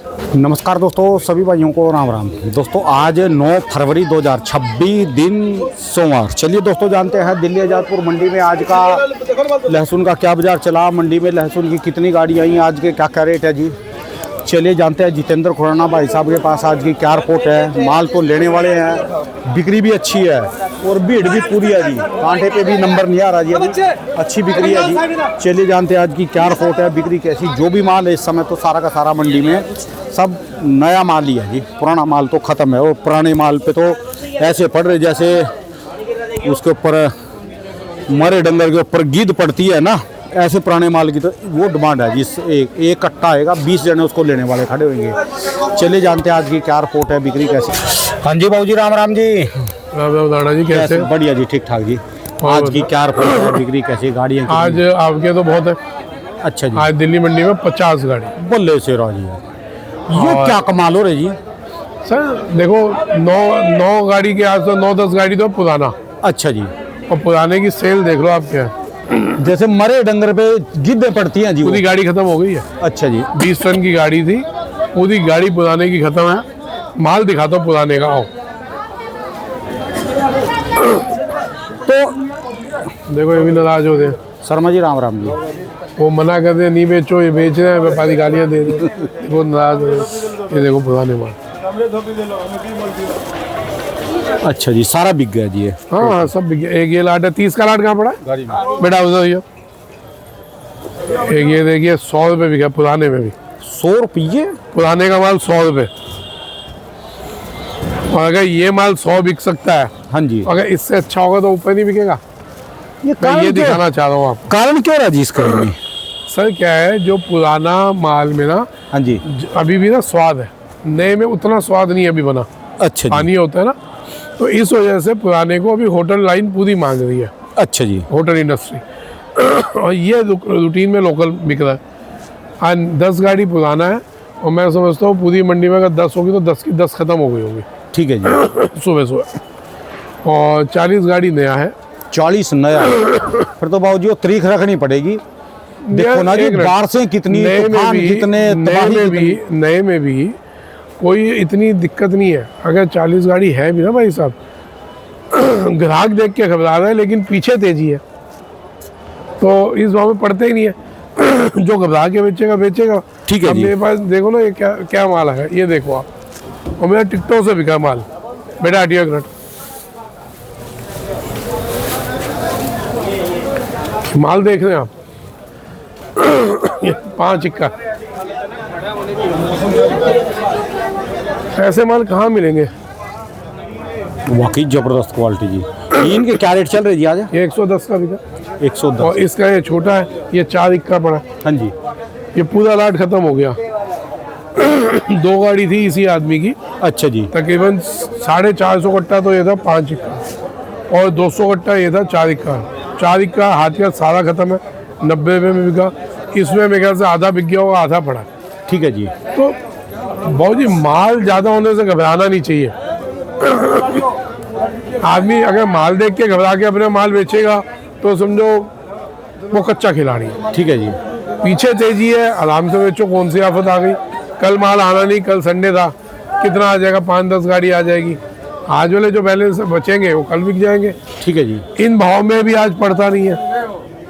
नमस्कार दोस्तों, सभी भाइयों को राम राम। दोस्तों आज 9 फरवरी 2026 दिन सोमवार। चलिए दोस्तों जानते हैं दिल्ली आज़ादपुर मंडी में आज का लहसुन का क्या बाजार चला, मंडी में लहसुन की कितनी गाड़ी आई, आज के क्या क्या रेट है जी। चलिए जानते हैं जितेंद्र खुराना भाई साहब के पास आज की क्या रिपोर्ट है। माल तो लेने वाले हैं, बिक्री भी अच्छी है और भीड़ भी पूरी है जी, कांटे पे भी नंबर नहीं आ रहा जी, अभी अच्छी बिक्री है जी। चलिए जानते हैं आज की क्या रिपोर्ट है, बिक्री कैसी। जो भी माल है इस समय तो सारा का सारा मंडी में सब नया माल ही है जी, पुराना माल तो ख़त्म है। और पुराने माल पे तो ऐसे पड़ रहे जैसे उसके ऊपर मरे डंगर के ऊपर गिद्ध पड़ती है ना, ऐसे पुराने माल की तो वो डिमांड है जिस एक कट्टा आएगा 20 जने उसको लेने वाले खड़े होंगे। चलिए जानते हैं आज की क्या रिपोर्ट है, बिक्री कैसी। हाँ जी बाबू जी, राम राम जी। राम राम दादा जी, कैसे? बढ़िया जी, ठीक ठाक जी। आज की क्या रिपोर्ट है, बिक्री कैसी, गाड़ियाँ आज आपके तो बहुत है। अच्छा जी, आज दिल्ली मंडी में 50 गाड़ी। बल्ले से राजी है, ये क्या कमाल हो रही जी। सर देखो, 9 गाड़ी के आज तो 9-10 गाड़ी तो पुराना। अच्छा जी, और पुराने की सेल देख लो आप क्या है। जैसे मरे डंगर पे गिद्धे पड़ती हैं जी, पूरी गाड़ी खत्म हो गई है। अच्छा जी, 20 टन की गाड़ी थी, पूरी गाड़ी पुराने की खत्म है। माल दिखाता हूँ पुराने का, आओ तो देखो। ये भी नाराज होते हैं शर्मा जी, राम राम जी। वो मना करते हैं नहीं बेचो, ये बेच रहे हैं, व्यापारी गालियाँ दे रहे हैं, वो नाराज हो रहे हैं। ये देखो पुराने माल। अच्छा जी, सारा बिक गया जी ये। हाँ हाँ, सब बिक गया। एक ये लाट है, 30 का लाट कहाँ पड़ा है बेटा, उधर ये एक ये देखिए 100 रुपये बिका पुराने में भी। 100 रुपये पुराने का माल 100 रुपये। और अगर ये माल 100 बिक सकता है, हाँ जी, अगर इससे अच्छा होगा तो ऊपर नहीं बिकेगा। ये मैं ये दिखाना चाह रहा हूँ आपको। कारण क्यों रहा जी इसका में? सर क्या है, जो पुराना माल में ना हाँ जी, अभी भी ना स्वाद है, नए में उतना स्वाद नहीं अभी बना। अच्छा जी, पानी होता है ना, तो इस वजह से पुराने को अभी होटल लाइन पूरी मांग रही है, अच्छा जी, होटल इंडस्ट्री। और ये रूटीन में लोकल बिक रहा है। आज 10 गाड़ी पुराना है, और मैं समझता हूँ पूरी मंडी में अगर 10 होगी तो 10 की 10 खत्म हो गई होगी। ठीक है जी। सुबह और 40 गाड़ी नया है। 40 नया फिर तो बाबू जी वो तारीख रखनी पड़ेगी। देखो ना जी, बारिशें कितनी, तूफान कितने, नए में भी कोई इतनी दिक्कत नहीं है। अगर 40 गाड़ी है भी ना भाई साहब, ग्राहक देख के घबरा रहा है, लेकिन पीछे तेजी है, तो इस भाव में पड़ते ही नहीं है। जो घबरा के बेचेगा बेचेगा। ठीक है अब जी। मेरे पास देखो ना, ये क्या क्या माल है, ये देखो आप। और मेरा टिकटों से बिका माल बेटा, हटिया ग्रट माल देख रहे हैं आप। 5 इक्का ऐसे माल कहाँ मिलेंगे। वाकई जबरदस्त क्वालिटी जी। इनके क्या रेट चल रहे जी आज? ये 110 का बिका। 110। और इसका ये छोटा है, ये 4 इक्का पड़ा। हाँ जी, ये पूरा लाट खत्म हो गया। 2 गाड़ी थी इसी आदमी की। अच्छा जी, तकरीबन 450 कट्टा तो ये था 5 इक्का, और 200 कट्टा ये था 4 इक्का। 4 इक्का हाथ का सारा खत्म है, 90 रुपये में बिका। इसमें मेरे ख्याल से आधा बिक गया होगा, आधा पड़ा। ठीक है जी। तो बहुत जी माल ज़्यादा होने से घबराना नहीं चाहिए। आदमी अगर माल देख के घबरा के अपने माल बेचेगा तो समझो वो कच्चा खिलाड़ी है। ठीक है जी, पीछे तेजी है, आराम से बेचो। कौन सी आफत आ गई? कल माल आना नहीं, कल संडे था, कितना आ जाएगा? 5-10 गाड़ी आ जाएगी। आज वाले जो बैलेंस बचेंगे वो कल बिक जाएंगे। ठीक है जी। इन भाव में भी आज पड़ता नहीं है।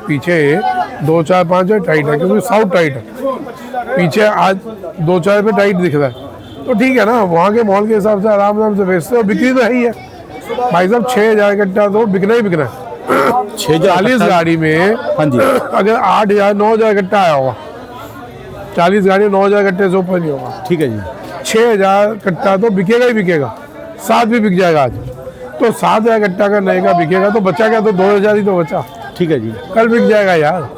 पीछे 2-4-5 है टाइट है, क्योंकि साउथ टाइट है। पीछे आज 2-4 पे टाइट दिख रहा है, तो ठीक है ना, वहाँ के मॉल के हिसाब से आराम से बेचते हो। बिक्री तो है ही है भाई साहब। 6,000 कट्टा तो बिकना ही बिकना है। 40 गाड़ी में हाँ जी, अगर 8,000-9,000 कट्टा आया होगा, 40 गाड़ी 9,000 कट्टे से ऊपर नहीं होगा। ठीक है जी। 6,000 कट्टा तो बिकेगा ही बिकेगा। 7 भी बिक जाएगा आज, तो 7,000 कट्टा का नए का बिकेगा, तो बचा क्या? तो 2,000 ही तो बचा। ठीक है जी, कल बिक जाएगा यार।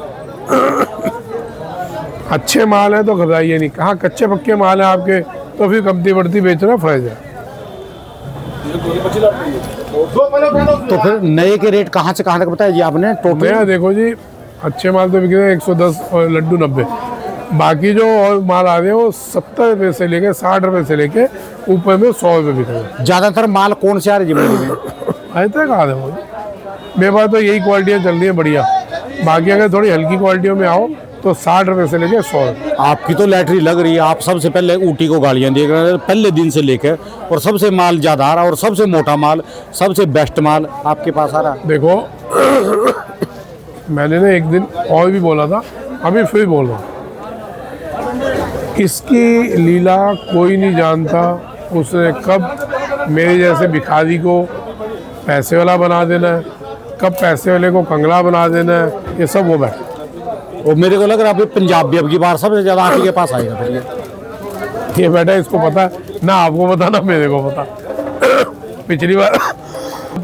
अच्छे माल है तो घबराइए नहीं। कहाँ कच्चे पक्के माल है आपके, तो फिर कमती बढ़ती बेचना फर्ज है। तो फिर नए के रेट कहाँ से कहाँ तक बताया जी आपने टोटल? नया देखो जी, अच्छे माल तो बिक रहे हैं 110 और लड्डू 90। बाकी जो और माल आ रहे हैं वो 70 रुपये से लेके 60 रुपये से लेके ऊपर में 100 रुपये बिक रहे हैं। ज़्यादातर माल कौन से आ रहे जी मंडी में? आए तक आ रहे हैं मेरे पास तो यही क्वालिटियाँ चल रही हैं बढ़िया। बाकी अगर थोड़ी हल्की क्वालिटियों में आओ तो 60 रुपये से लेके 100 रुपये। आपकी तो लैटरी लग रही है, आप सबसे पहले ऊटी को गाड़ियाँ देख रहे हैं पहले दिन से लेकर, और सबसे माल ज़्यादा आ रहा, और सबसे मोटा माल, सबसे बेस्ट माल आपके पास आ रहा है। देखो मैंने ना एक दिन और भी बोला था, अभी फिर बोल रहा हूँ, इसकी लीला कोई नहीं जानता। उसने कब मेरे जैसे भिखारी को पैसे वाला बना देना है, कब पैसे वाले को कंगला बना देना है, ये सब वो बैठा। और मेरे को लग रहा है अभी पंजाब भी अब की बार सबसे ज़्यादा आप ही के पास आएगा फिर ये बैठा, इसको पता है ना, आपको पता ना मेरे को पता। पिछली बार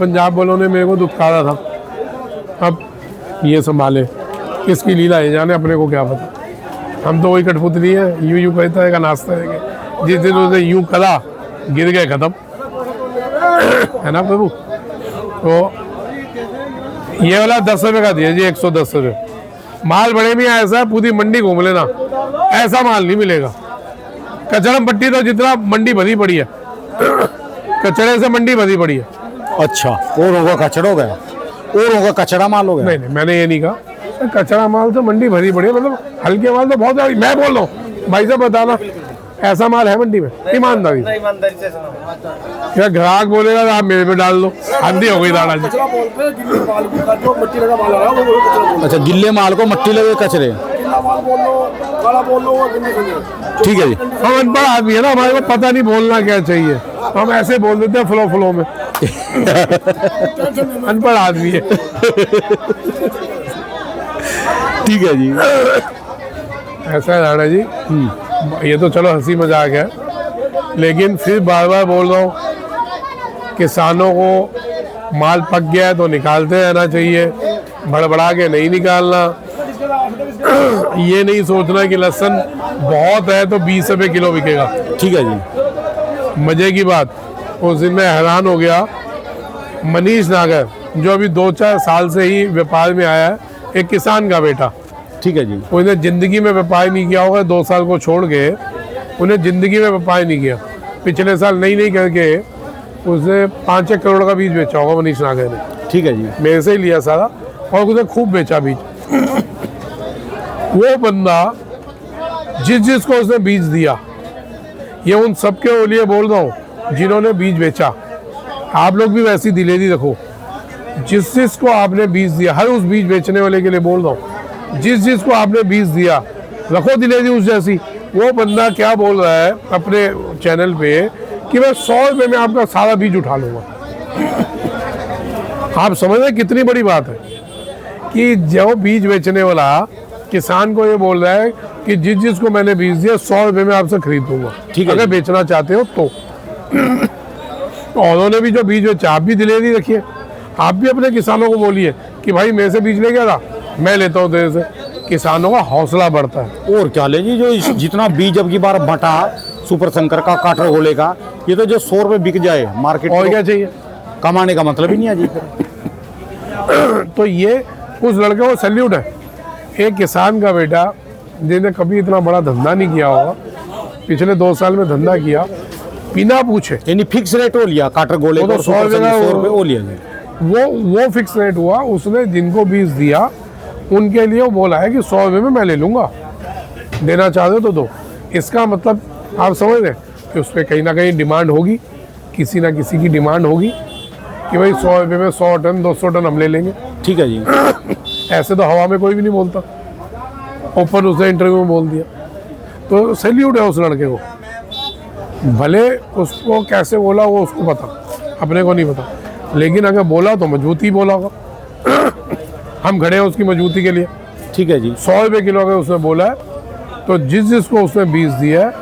पंजाब वालों ने मेरे को दुत्कारा था, अब ये संभाले, किसकी लीला है जाने, अपने को क्या पता। हम तो वही कठपुतली है, यूं यूं कहता है का नाश्ता है, जिस दिन उसने यूं करा गिर गए, खत्म है ना प्रभु। तो ये वाला 10 रुपये का दिया जी, 110 रुपये। माल बड़े में ऐसा है, पूरी मंडी घूम लेना, ऐसा माल नहीं मिलेगा। कचड़म पट्टी तो जितना मंडी भरी पड़ी है, कचड़े से मंडी भरी पड़ी है। अच्छा, और होगा कचड़ा हो गया, और होगा कचड़ा माल हो गया। नहीं मैंने ये नहीं कहा, कचड़ा माल तो मंडी भरी पड़ी है, मतलब हल्के माल तो बहुत है। मैं बोल रहा हूँ भाई साहब बताना, ऐसा माल है मंडी में? ईमानदारी से क्या ग्राहक बोलेगा तो आप मेरे पे डाल दो, आंधी हो गई दाड़ा जी। अच्छा, गिल्ले माल को मट्टी लगे कचरे, ठीक है जी। हम अनपढ़ आदमी है ना, हमारे को पता नहीं बोलना क्या चाहिए, हम ऐसे बोल देते हैं फ्लो में। अनपढ़ आदमी है। ठीक है जी। ऐसा है राणा जी, ये तो चलो हंसी मजाक है, लेकिन फिर बार बार बोल रहा हूँ, किसानों को माल पक गया है तो निकालते रहना चाहिए, भड़बड़ा के नहीं निकालना। ये नहीं सोचना कि लहसुन बहुत है तो 20 रुपये किलो बिकेगा। ठीक है जी। मजे की बात, उस दिन मैं हैरान हो गया, मनीष नागर जो अभी 2-4 साल से ही व्यापार में आया है, एक किसान का बेटा, ठीक है जी। उन्हें जिंदगी में व्यापार नहीं किया होगा, 2 साल को छोड़ के उन्हें जिंदगी में व्यापार नहीं किया। पिछले साल नहीं करके उसने 5-1 करोड़ का बीज बेचा होगा मनीष नागर ने। ठीक है जी। मेरे से ही लिया सारा, और उसने खूब बेचा बीज। वो बंदा जिसको उसने बीज दिया, ये उन सबके लिए बोल रहा हूँ जिन्होंने बीज बेचा, आप लोग भी वैसी दिलेरी रखो। जिसको आपने बीज दिया, हर उस बीज बेचने वाले के लिए बोल रहा हूँ, जिसको आपने बीज दिया रखो दिलेरी उस जैसी। वो बंदा क्या बोल रहा है अपने चैनल पे कि मैं 100 रुपये में आपका सारा बीज उठा लूंगा। आप समझ रहे कितनी बड़ी बात है कि जो बीज बेचने वाला किसान को ये बोल रहा है कि जिसको मैंने बीज दिया 100 रुपये में आपसे खरीद दूंगा, ठीक है, अगर बेचना चाहते हो तो। और उन्होंने भी जो बीज बेचा, आप भी दिलेरी रखिए, आप भी अपने किसानों को बोलिए कि भाई मेरे से बीज ले गया था, मैं लेता हूँ तेरे से। किसानों का हौसला बढ़ता है। और क्या ले जी, जो जितना बीज अब की बार बटा सुपर शंकर का, काटर गोले का, ये तो जो 100 रुपये बिक जाए मार्केट, और क्या चाहिए, कमाने का मतलब ही नहीं है जी। तो ये उस लड़के को सैल्यूट है, एक किसान का बेटा जिसने कभी इतना बड़ा धंधा नहीं किया होगा, पिछले 2 साल में धंधा किया बिना पूछे। यानी फिक्स रेट हो लिया काटर गोले वो को, तो 100 रुपये हो लिया जी। वो फिक्स रेट हुआ। उसने जिनको बीज दिया उनके लिए वो बोला है कि 100 रुपये में मैं ले लूँगा, देना चाहते हो तो दो। इसका मतलब आप समझ रहे कि उस पर कहीं ना कहीं डिमांड होगी, किसी ना किसी की डिमांड होगी कि भाई 100 रुपये में 100 टन 200 टन हम ले लेंगे। ठीक है जी। ऐसे तो हवा में कोई भी नहीं बोलता, ओपन उसने इंटरव्यू में बोल दिया, तो सैल्यूट है उस लड़के को। भले उसको कैसे बोला वो उसको पता, अपने को नहीं पता, लेकिन अगर बोला तो मजबूती बोला होगा। हम खड़े हैं उसकी मजबूती के लिए। ठीक है जी। 100 रुपये किलो अगर उसने बोला है तो जिसको उसने बीज दिया है,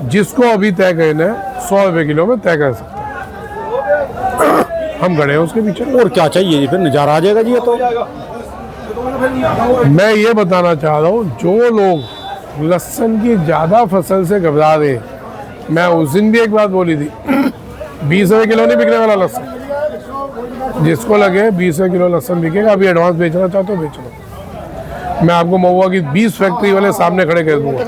जिसको अभी तय करना है 100 रुपये किलो में तय कर सकते हैं। हम खड़े हैं उसके पीछे। और क्या चाहिए जी, फिर नज़ारा आ जाएगा जी। ये तो मैं ये बताना चाह रहा हूँ, जो लोग लहसुन की ज़्यादा फसल से घबरा रहे, मैं उस दिन भी एक बात बोली थी, 20 रुपये किलो नहीं बिकने वाला लहसुन। जिसको लगे 20 रुपये किलो लहसुन बिकेगा, अभी एडवांस बेचना चाहते हो बेच लो। मैं आपको महुआ की 20 फैक्ट्री वाले सामने खड़े कर दूंगा,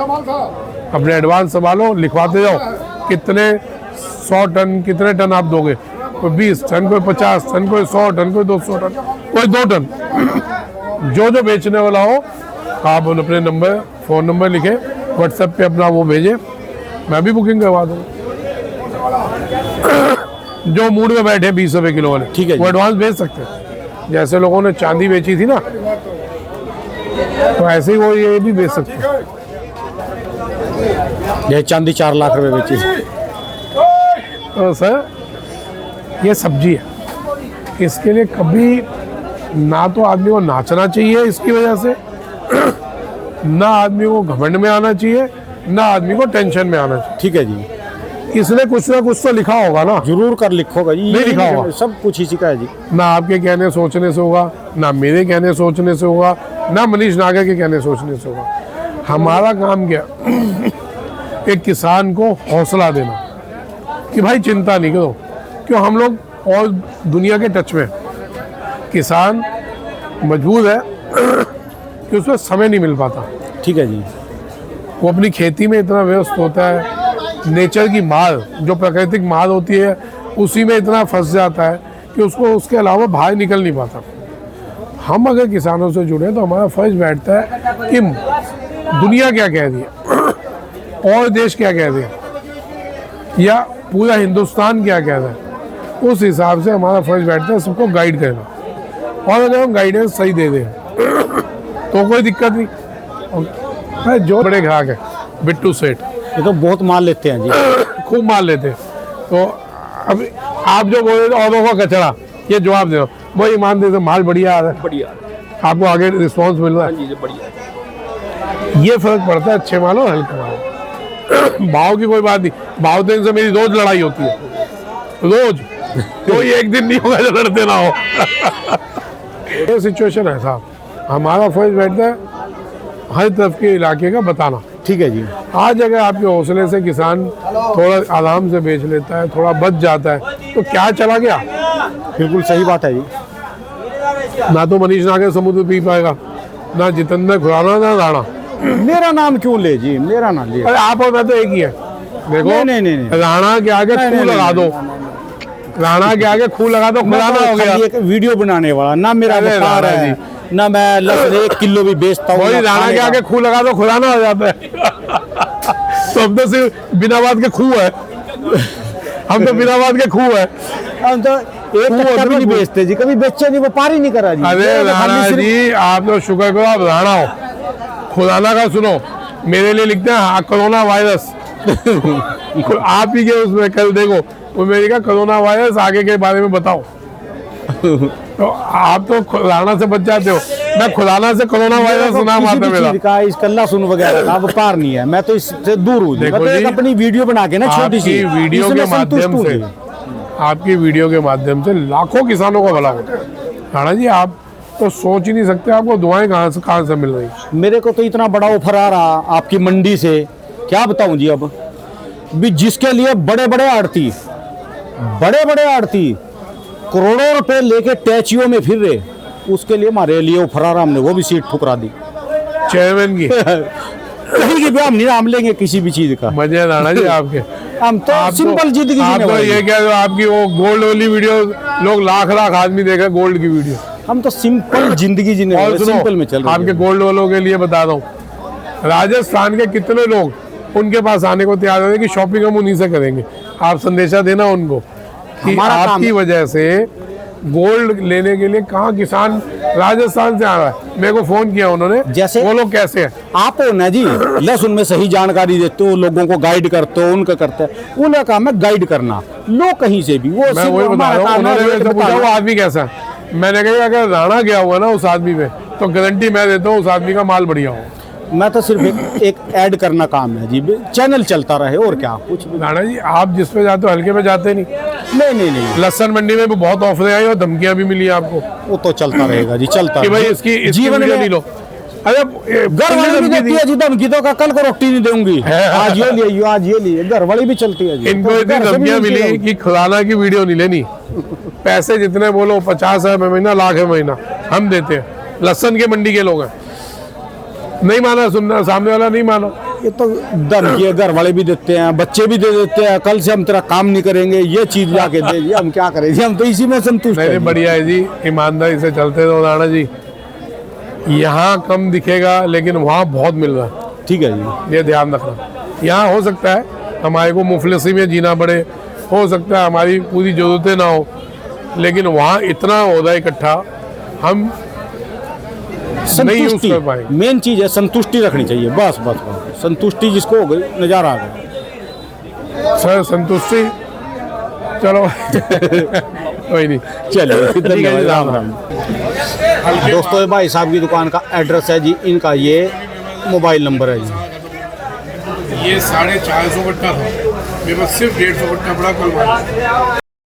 अपने एडवांस संभालो, लिखवाते जाओ कितने 100 टन, कितने टन आप दोगे। कोई 20 टन, कोई 50 टन, कोई 100 टन, कोई 200 टन, कोई 2 टन। जो बेचने वाला हो आप अपने नंबर, फ़ोन नंबर लिखे, व्हाट्सएप पे अपना वो भेजें, मैं भी बुकिंग करवा दूँ। जो मूड में बैठे 20 रुपये किलो वाले, ठीक है वो जी। एडवांस भेज सकते हैं। जैसे लोगों ने चांदी बेची थी ना, तो ऐसे ही वो ये भी बेच सकते हैं। ये चांदी 4 लाख रुपए बेची। तो सर ये सब्जी है, इसके लिए कभी ना तो आदमी को नाचना चाहिए इसकी वजह से, ना आदमी को घमंड में आना चाहिए, ना आदमी को टेंशन में आना चाहिए। ठीक है जी, इसने कुछ ना कुछ तो लिखा होगा ना, जरूर कर लिखोगा जी। नहीं लिखा होगा। सब कुछ इसी का है जी। ना आपके कहने सोचने से होगा, ना मेरे कहने सोचने से होगा, ना मनीष नागर के कहने सोचने से होगा। हमारा काम क्या, एक किसान को हौसला देना कि भाई चिंता नहीं करो, क्यों हम लोग और दुनिया के टच में। किसान मजबूर है कि उसमें समय नहीं मिल पाता, ठीक है जी। वो अपनी खेती में इतना व्यस्त होता है, नेचर की मार, जो प्राकृतिक मार होती है, उसी में इतना फंस जाता है कि उसको उसके अलावा बाहर निकल नहीं पाता। हम अगर किसानों से जुड़े तो हमारा फर्ज बैठता है कि दुनिया क्या कह रही है और देश क्या कह रहे हैं या पूरा हिंदुस्तान क्या कह रहा है, उस हिसाब से हमारा फर्ज बैठता है सबको गाइड करना। और अगर हम गाइडेंस सही दे दें तो कोई दिक्कत नहीं। और जो बड़े ग्राहक है बिट्टू सेठ, ये तो बहुत माल लेते हैं जी। खूब माल लेते हैं। तो अब आप जो बोल रहे थे औरों का कचरा, ये जवाब दे, वो ईमान दे, माल बढ़िया आ रहा है, बढ़िया आपको आगे रिस्पॉन्स मिल रहा है। जी बढ़िया। ये फर्क पड़ता है अच्छे माल और हल्के माल। भाव की कोई बात नहीं, भाव देने से मेरी रोज लड़ाई होती है, रोज। कोई एक दिन नहीं होगा जो लड़ते ना हो। ये सिचुएशन है साहब, हमारा फर्ज बैठता है हर तरफ के इलाके का बताना। ठीक है जी। आज अगर आपके हौसले से किसान थोड़ा आराम से बेच लेता है, थोड़ा बच जाता है, तो क्या चला गया। बिल्कुल सही बात है जी। ना तो मनीष नागर समुद्र पी पाएगा, ना जितेंद्र खुराना, ना राणा। मेरा नाम क्यों ले जी, मेरा नाम ले। अरे आप और मैं तो एक ही है। देखो नहीं, नहीं, नहीं। राणा के आगे नहीं, खूह नहीं, लगा दो, राणा के आगे खूह लगा दो, मैं खुराना हो गया। खाली एक वीडियो बनाने वाला, ना मेरा अरे व्यापार राणा है, ना मैं लहसुन 1 किलो भी बेचता हूँ। वही ना राणा खाने के का। आगे खूह लगा दो, खुराना हो जाता है। तो हम तो सिर्फ बिना बात के खूह है, हम तो बिना बात के खूह है। हम तो एक कट्टा भी नहीं बेचते जी, कभी बेचे नहीं, व्यापार ही नहीं करा जी। अरे ये तो खाली राणा सिर्फ- जी, आप तो शुक्र करो आप राणा हो। खुराना का सुनो, मेरे लिए लिखते हैं कोरोना वायरस। आप ही के उसमें कल देखो, वो मेरी का कोरोना वायरस आगे के बारे में बताओ। तो आप तो राणा से बच जाते हो, मैं खुराना से कोरोना वायरस मेरे को नाम किसी आता भी मेरा। चीज का इसका लहसुन वगैरह का व्यापार नहीं है, मैं तो इससे दूर हूँ जी। देखो मैं तो एक जी, अपनी वीडियो बना के ना छोटी सी, आपकी वीडियो इसमें के संतुष्ट माध्यम हूँ से, जी। आपकी वीडियो के माध्यम से लाखों किसानों का भला होता है। राणा जी आप तो सोच ही नहीं सकते आपको दुआएं कहाँ से मिल रही। मेरे को तो इतना बड़ा ऑफर आ रहा आपकी मंडी से, क्या बताऊं जी। अब भी जिसके लिए बड़े बड़े आड़ती करोड़ों रुपए लेके टैचियों में फिर रहे, उसके लिए हमारे लिए ऑफर आ रहा, हमने वो भी सीट ठुकरा दी। चेयरमैन की कहीं की भी हम नहीं नाम लेंगे किसी भी चीज का, मजे राणा जी आपके। हम तो आप सिंपल जिंदगी आप जीने तो वाले ये हैं। क्या जो आपकी वो गोल्ड वाली वीडियो लोग लाख आदमी देख रहे हैं, गोल्ड की वीडियो। हम तो सिंपल जिंदगी जीने और वाले, सुनो, सिंपल में चल रहे आपके हैं। गोल्ड वालों के लिए बता दूं, राजस्थान के कितने लोग उनके पास आने को तैयार हैं कि शॉपिंग हम उन्हीं से करेंगे। आप संदेशा देना उनको कि हमारा काम आपकी है। वजह से गोल्ड लेने के लिए कहाँ किसान राजस्थान से आ रहा है। मेरे को फोन किया उन्होंने, जैसे- वो लोग कैसे हैं। आप हो ना जी, लहसुन में सही जानकारी देते हो, लोगों को गाइड करते हो, उनका करते हैं, उनका काम है गाइड करना। लो कहीं से भी, वो मैं सिर्फ वही बता हमारा रहा हूँ, काम है उन्होंने रेट मेरे से पूछा बताना। वो आदमी कैसा है। मैंने कहा अगर राणा गया हुआ ना उस आदमी में, तो गारंटी मैं देता हूँ उस आदमी का माल बढ़िया हो। मैं तो सिर्फ एक ऐड करना काम है जी, चैनल चलता रहे और क्या कुछ भी। राणा जी आप जिस पे जाते हो हल्के पे जाते नहीं। नहीं, लहसन मंडी में भी बहुत ऑफरें आई और धमकियां भी मिली आपको वो तो चलता रहेगा जी, चलता कि भाई रहेगा। इसकी जीवन वीडियो में नहीं लो। अरे घर वाली भी देती है जी धमकी, तो का कल को रोटी नहीं दूंगी, आज ये लिए, आज ये लिए, घर वाली भी चलती है जी। इनको तो इतनी घर से भी धमकियां मिलती मिली है। कि खुराना की वीडियो नहीं लेनी। पैसे जितने बोलो 50,000 महीना, लाख है महीना, हम देते हैं। लहसन के मंडी के लोग हैं, नहीं माना, सुनना सामने वाला नहीं माना। ये तो धमकी है, घर वाले भी देते हैं, बच्चे भी दे देते हैं, कल से हम तेरा काम नहीं करेंगे, ये चीज लाके दे जी, हम क्या करें जी, हम तो इसी में संतुष्ट नहीं हैं जी। बढ़िया है जी, ईमानदारी से चलते रहो राणा जी। यहाँ कम दिखेगा लेकिन वहाँ बहुत मिल रहा है, ठीक है जी। ये ध्यान रखना। यहाँ हो सकता है हमारे को मुफलिसी में जीना पड़े, हो सकता है हमारी पूरी ज़रूरतें ना हो, लेकिन वहाँ इतना होता है इकट्ठा, हम नहीं यूज़ कर पाएंगे। मेन चीज़ है संतुष्टि रखनी चाहिए, बस बस बस। संतुष्टि जिसको हो गई, नज़ारा आ गया सर संतुष्टि, चलो कोई नहीं, चलिए धन्यवाद, राम राम। दोस्तों ये भाई साहब की दुकान का एड्रेस है जी, इनका ये मोबाइल नंबर है जी। ये 450 कट्टा था, मेरे पास सिर्फ 150 कट्टा पड़ा कल।